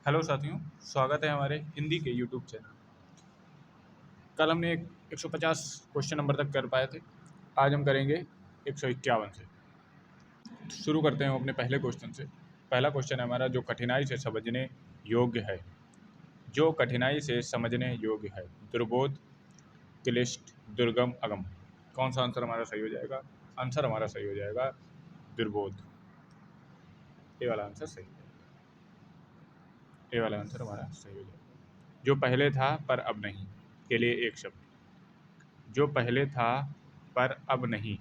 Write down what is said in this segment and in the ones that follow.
Hello साथियों, स्वागत है हमारे हिंदी के यूट्यूब चैनल। कल हमने 150 क्वेश्चन नंबर तक कर पाए थे। आज हम करेंगे 151 से। शुरू करते हैं हम अपने पहले क्वेश्चन से। पहला क्वेश्चन है हमारा, जो कठिनाई से समझने योग्य है। जो कठिनाई से समझने योग्य है। दुर्बोध, क्लिष्ट, दुर्गम, अगम। कौन सा आंसर हमारा सही हो जाएगा? आंसर हमारा सही हो जाएगा दुर्बोध। ये वाला आंसर सही है। ये वाला आंसर हमारा सही हो जाएगा। जो पहले था पर अब नहीं के लिए एक शब्द। जो पहले था पर अब नहीं,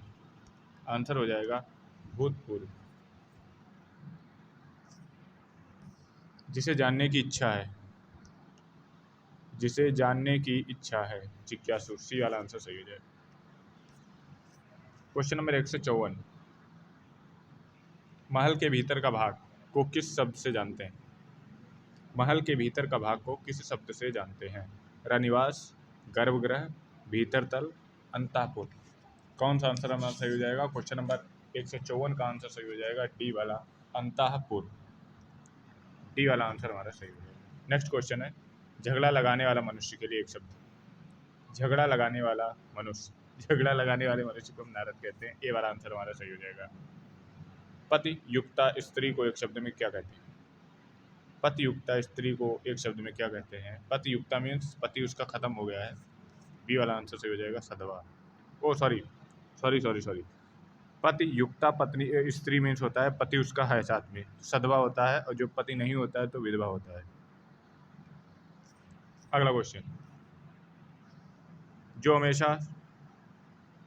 आंसर हो जाएगा भूतपूर्व। जिसे जानने की इच्छा है। जिसे जानने की इच्छा है, जिज्ञासु। सी वाला आंसर सही हो जाएगा। Question number 154। महल के भीतर का भाग को किस शब्द से जानते हैं? महल के भीतर का भाग को किस शब्द से जानते हैं? रनिवास, गर्भगृह, भीतर तल, अंतःपुर। कौन सा आंसर हमारा सही हो जाएगा? क्वेश्चन नंबर 154 का आंसर सही हो जाएगा डी वाला, अंतःपुर। डी वाला आंसर हमारा सही हो जाएगा। नेक्स्ट क्वेश्चन है, झगड़ा लगाने वाला मनुष्य के लिए एक शब्द। झगड़ा लगाने वाला मनुष्य। झगड़ा लगाने वाले मनुष्य को हम नारद कहते हैं। ए वाला आंसर हमारा सही हो जाएगा। पति युक्ता स्त्री को एक शब्द में क्या कहते हैं? पति युक्ता स्त्री को एक शब्द में क्या कहते हैं? पति युक्ता मीन्स पति उसका खत्म हो गया है। बी वाला आंसर सही हो जाएगा, सधवा। ओ सॉरी सॉरी सॉरी सॉरी पति युक्ता पत्नी स्त्री मीन्स होता है पति उसका है साथ में, सधवा होता है। और जो पति नहीं होता है तो विधवा होता है। अगला क्वेश्चन, जो हमेशा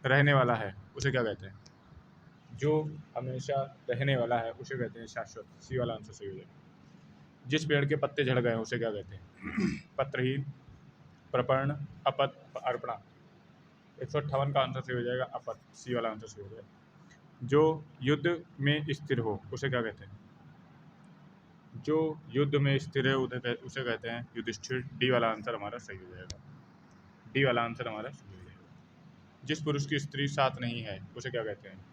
रहने वाला है उसे क्या कहते हैं? जो हमेशा रहने वाला है उसे कहते हैं शाश्वत। सी वाला आंसर सही हो जाएगा। जिस पेड़ के पत्ते झड़ गए हैं उसे क्या कहते हैं? पत्रहीन, प्रपर्ण, अपत, अर्पणा। 158 का आंसर सही हो जाएगा अपत। सी वाला आंसर सही हो जाएगा। जो युद्ध में स्थिर हो उसे क्या कहते हैं? जो युद्ध में स्थिर है उसे कहते हैं युधिष्ठिर। डी वाला आंसर हमारा सही हो जाएगा। डी वाला आंसर हमारा सही हो जाएगा। जिस पुरुष की स्त्री साथ नहीं है उसे क्या कहते हैं?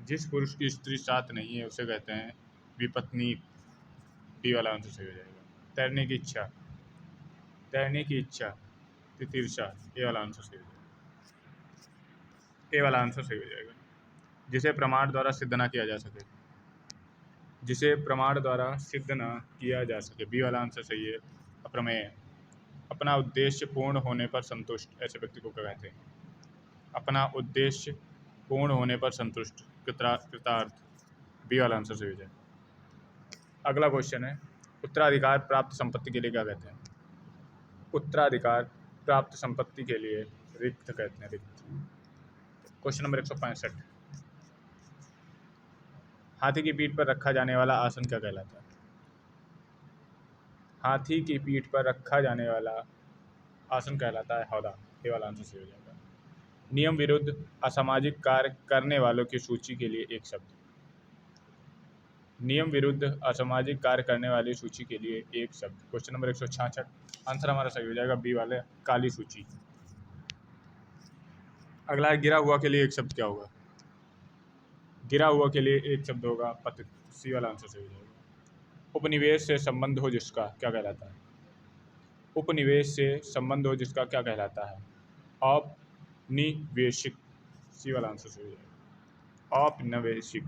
जिस पुरुष की स्त्री साथ नहीं है उसे कहते हैं विपत्नी। डी वाला आंसर सही हो जाएगा। तैरने की इच्छा। तैरने की इच्छा, तितिर्षा। ए वाला आंसर सही हो जाएगा। ए वाला आंसर सही हो जाएगा। जिसे प्रमाण द्वारा सिद्ध ना किया जा सके। जिसे प्रमाण द्वारा सिद्ध न किया जा सके। बी वाला आंसर सही है, अप्रमेय। अपना उद्देश्य पूर्ण होने पर संतुष्ट, ऐसे व्यक्ति को क्या कहते हैं? अपना उद्देश्य पूर्ण होने पर संतुष्ट, कृतार्थ। बी वाला आंसर सही हो जाए। अगला क्वेश्चन है, उत्तराधिकार प्राप्त संपत्ति के लिए क्या कहते हैं? उत्तराधिकार प्राप्त संपत्ति के लिए रिक्त कहते हैं, रिक्त। Question number 165। हाथी की पीठ पर रखा जाने वाला आसन क्या कहलाता है? हाथी की पीठ पर रखा जाने वाला आसन कहलाता है हौदा। ये वाला आंसर सही हो जाएगा। नियम विरुद्ध असामाजिक कार्य करने वालों की सूची के लिए एक शब्द। नियम विरुद्ध असामाजिक कार्य करने वाली सूची के लिए एक शब्द। Question number 166। आंसर हमारा सही हो जाएगा बी वाले, काली सूची। अगला है, गिरा हुआ के लिए एक शब्द क्या होगा? गिरा हुआ के लिए एक शब्द होगा पतित। सी वाला आंसर सही हो जाएगा। उपनिवेश से संबंध हो जिसका क्या कहलाता है? उपनिवेश से संबंध हो जिसका क्या कहलाता है? औपनिवेशिक। सी वाला आंसर सही हो जाएगा, औपनिवेशिक।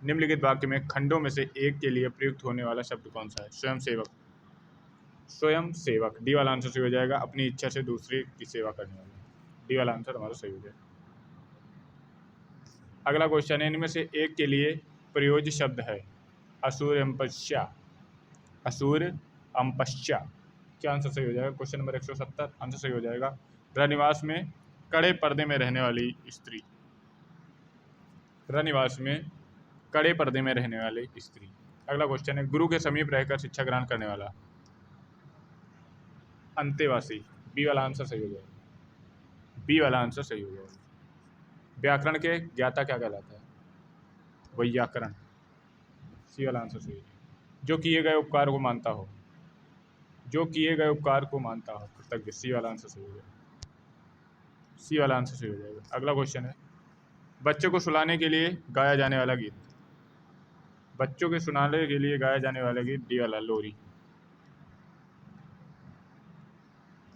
निम्नलिखित वाक्य में खंडों में से एक के लिए प्रयुक्त होने वाला शब्द कौन सा है? स्वयं सेवक। स्वयं सेवक। डी वाला आंसर सही हो जाएगा, अपनी इच्छा से दूसरे की सेवा करने वाला। डी वाला आंसर हमारा सही हो जाएगा। अगला क्वेश्चन है, इनमें से एक के लिए प्रयोज्य शब्द है असुरम्पश्या। असुर अम्पश्या। क्या आंसर सही हो जाएगा? क्वेश्चन नंबर 170 आंसर सही हो जाएगा, रनिवास में कड़े पर्दे में रहने वाली स्त्री। रनिवास में कड़े पर्दे में रहने वाली स्त्री। अगला क्वेश्चन है, गुरु के समीप रहकर शिक्षा ग्रहण करने वाला। अंतेवासी। बी वाला आंसर सही हो जाएगा। बी वाला आंसर सही हो जाएगा। व्याकरण के ज्ञाता क्या कहलाता है? वैयाकरण। सी वाला आंसर सही हो जाएगा। जो किए गए उपकार को मानता हो। जो किए गए उपकार को मानता हो, कृतज्ञ। सी वाला आंसर सही हो जाएगा। सी वाला आंसर सही हो जाएगा। अगला क्वेश्चन है, बच्चों को सुलाने के लिए गाया जाने वाला गीत। बच्चों के सुनाने के लिए गाया जाने वाला गीत। डी वाला, लोरी।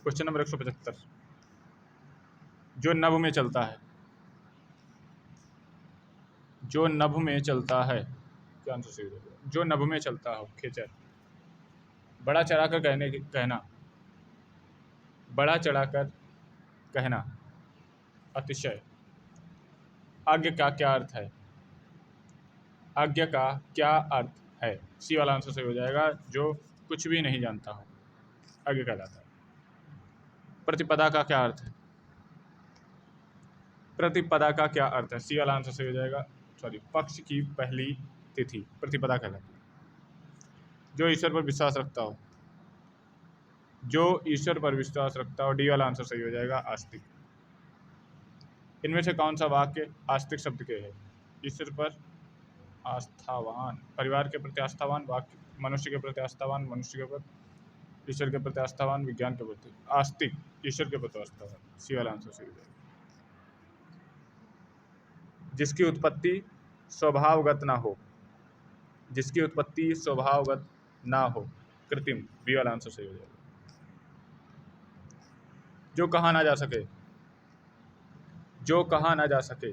क्वेश्चन नंबर 175, जो नभ में चलता है, जो नभ में चलता है, क्या आंसर सही होगा? जो नभ में चलता हो, खेचर। बड़ा चढ़ाकर कहना, बड़ा चढ़ाकर कहना, अतिशय। आज्ञा का क्या अर्थ है? आज्ञा का क्या अर्थ है? सी वाला आंसर सही हो जाएगा, जो कुछ भी नहीं जानता हो, आज्ञा कहलाता है। प्रतिपदा का क्या अर्थ है? प्रतिपदा का क्या अर्थ है? सी वाला आंसर सही हो जाएगा, सॉरी, पक्ष की पहली तिथि प्रतिपदा कहलाती है। जो ईश्वर पर विश्वास रखता हो, जो ईश्वर पर विश्वास रखता हो, डी वाला आंसर सही हो जाएगा, आस्तिक। इनमें से कौन सा वाक्य आस्तिक शब्द के है? ईश्वर पर आस्थावान, परिवार के प्रति आस्थावान, वाक्य मनुष्य के प्रति आस्थावान, मनुष्य के प्रति, ईश्वर के प्रति आस्थावान, विज्ञान के प्रति आस्तिक, ईश्वर के प्रति आस्थावान। सी वाला आंसर सही हो जाएगा। जिसकी उत्पत्ति स्वभावगत ना हो, जिसकी उत्पत्ति स्वभावगत ना हो, कृत्रिम, बी वाला आंसर सही हो जाएगा। जो कहा ना जा सके, जो कहा ना जा सके,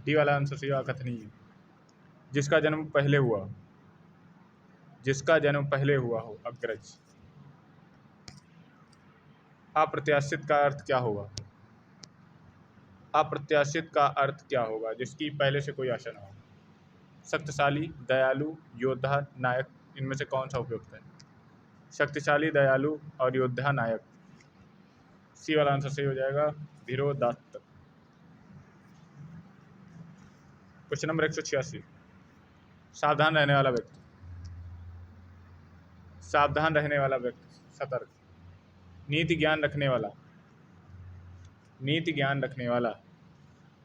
डी वाला आंसर सही होगा, कथनीय। जिसका जन्म पहले हुआ, जिसका जन्म पहले हुआ हो, अग्रज। अप्रत्याशित का अर्थ क्या होगा? अप्रत्याशित का अर्थ क्या होगा? जिसकी पहले से कोई आशा ना हो। शक्तिशाली, दयालु, योद्धा, नायक, इनमें से कौन सा उपयुक्त है? शक्तिशाली, दयालु और योद्धा, नायक। सी वाला आंसर सही हो जाएगा, धीरोदात्त। क्वेश्चन नंबर 186, सावधान रहने वाला व्यक्ति, सावधान रहने वाला व्यक्ति, सतर्क। नीति ज्ञान रखने वाला, नीति ज्ञान रखने वाला,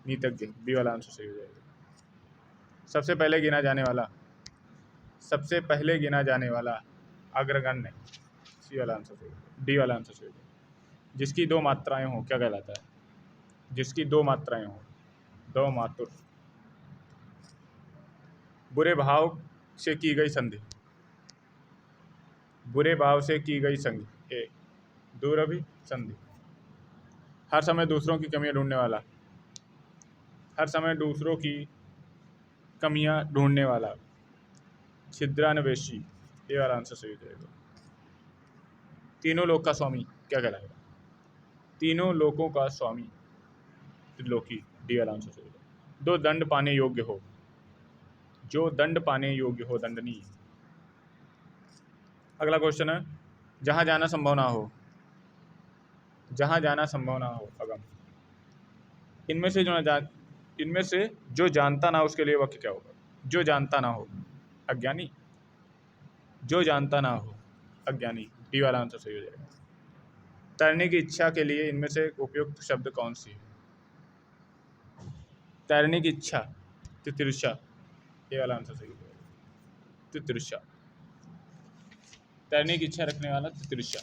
नीतज्ञ, बी वाला आंसर सही हो जाएगा। सबसे पहले गिना जाने वाला, सबसे पहले गिना जाने वाला, अग्रगण्य, सी वाला आंसर सही, डी वाला आंसर सही हो जाएगा। जिसकी दो मात्राएं हों, क्या कहलाता है? जिसकी दो मात्राएं हों, दो मातुर। बुरे भाव से की गई संधि, बुरे भाव से की गई संधि, ए, दूरभि संधि। हर समय दूसरों की कमियां ढूंढने वाला, हर समय दूसरों की कमियां ढूंढने वाला, छिद्रान्वेषी, ये वाला आंसर सही हो जाएगा। तीनों लोक का स्वामी, क्या कहलाएगा? तीनों लोकों का स्वामी, त्रिलोकी, डी वाला आंसर सही हो जाएगा। दो दंड पाने योग्य हो, जो दंड पाने योग्य हो, दंडनीय। अगला क्वेश्चन है, जहां जाना संभव ना हो, जहां जाना संभव ना हो, अगम। इनमें से जो जानता ना हो उसके लिए वाक्य क्या होगा? जो जानता ना हो, अज्ञानी, जो जानता ना हो, अज्ञानी, डी वाला आंसर सही हो जाएगा। तैरने की इच्छा के लिए इनमें से उपयुक्त शब्द कौन सी है? तैरने की इच्छा, तितृषा, ये वाला आंसर सही हो जाएगा, तितृषा। तैरने की इच्छा रखने वाला, तितृषा।